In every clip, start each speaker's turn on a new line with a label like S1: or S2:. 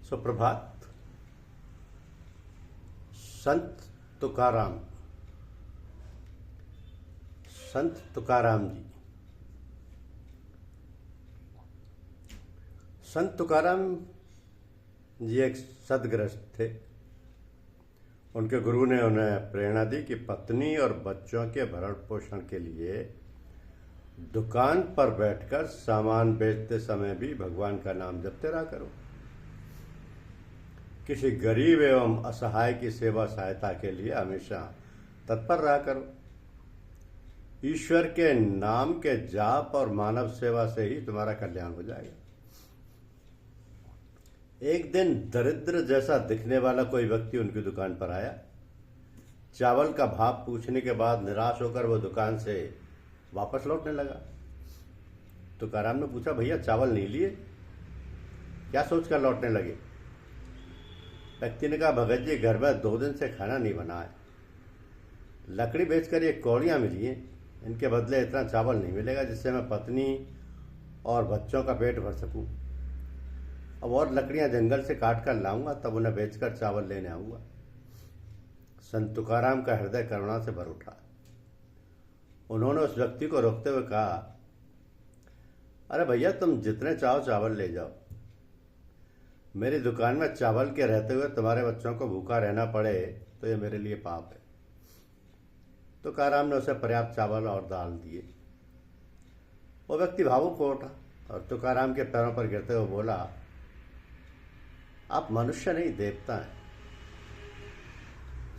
S1: सुप्रभात। संत तुकाराम जी। संत तुकाराम जी एक सदगृहस्थ थे। उनके गुरु ने उन्हें प्रेरणा दी कि पत्नी और बच्चों के भरण पोषण के लिए दुकान पर बैठकर सामान बेचते समय भी भगवान का नाम जपते रहा करो। किसी गरीब एवं असहाय की सेवा सहायता के लिए हमेशा तत्पर रहा करो। ईश्वर के नाम के जाप और मानव सेवा से ही तुम्हारा कल्याण हो जाएगा। एक दिन दरिद्र जैसा दिखने वाला कोई व्यक्ति उनकी दुकान पर आया। चावल का भाव पूछने के बाद निराश होकर वो दुकान से वापस लौटने लगा। तुकाराम ने पूछा, भैया चावल नहीं लिए? क्या सोचकर लौटने लगे? व्यक्ति ने कहा, भगत जी घर में 2 दिन से खाना नहीं बना है। लकड़ी बेचकर ये कौड़ियाँ मिली हैं, इनके बदले इतना चावल नहीं मिलेगा जिससे मैं पत्नी और बच्चों का पेट भर सकूं। अब और लकड़ियां जंगल से काट कर लाऊंगा, तब उन्हें बेचकर चावल लेने आऊंगा। संत तुकाराम का हृदय करुणा से भर उठा। उन्होंने उस व्यक्ति को रोकते हुए कहा, अरे भैया तुम जितने चाहो चावल ले जाओ। मेरी दुकान में चावल के रहते हुए तुम्हारे बच्चों को भूखा रहना पड़े तो ये मेरे लिए पाप है। तुकाराम ने उसे पर्याप्त चावल और दाल दिए। वो व्यक्ति भावुक हो उठा और तुकाराम के पैरों पर गिरते हुए बोला, आप मनुष्य नहीं देवता हैं।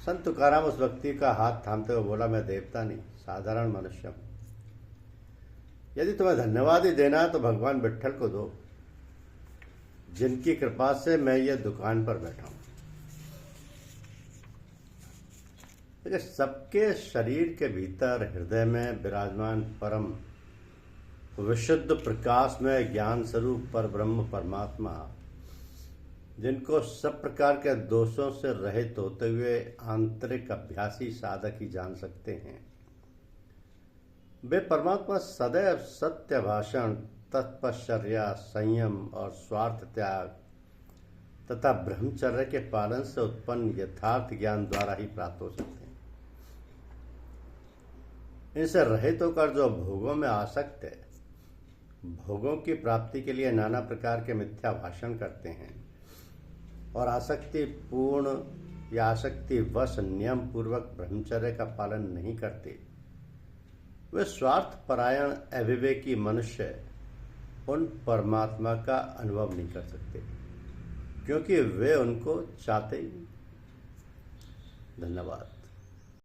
S1: संत तुकाराम उस व्यक्ति का हाथ थामते हुए बोला, मैं देवता नहीं, साधारण मनुष्य हूं। यदि तुम्हें धन्यवाद ही देना है तो भगवान विट्ठल को दो, जिनकी कृपा से मैं ये दुकान पर बैठा हूं। देखिए, सबके शरीर के भीतर हृदय में विराजमान परम विशुद्ध प्रकाश में ज्ञान स्वरूप पर ब्रह्म परमात्मा, जिनको सब प्रकार के दोषों से रहित होते हुए आंतरिक अभ्यासी साधक ही जान सकते हैं, वे परमात्मा सदैव सत्य भाषण, तत्पश्चर्या, संयम और स्वार्थ त्याग तथा ब्रह्मचर्य के पालन से उत्पन्न यथार्थ ज्ञान द्वारा ही प्राप्त हो सकते हैं। इनसे रहित होकर जो भोगों में आसक्त है, भोगों की प्राप्ति के लिए नाना प्रकार के मिथ्या भाषण करते हैं और आसक्ति पूर्ण या आसक्ति वश नियम पूर्वक ब्रह्मचर्य का पालन नहीं करते, वे स्वार्थ परायण अविवेकी मनुष्य उन परमात्मा का अनुभव नहीं कर सकते, क्योंकि वे उनको चाहते ही नहीं। धन्यवाद।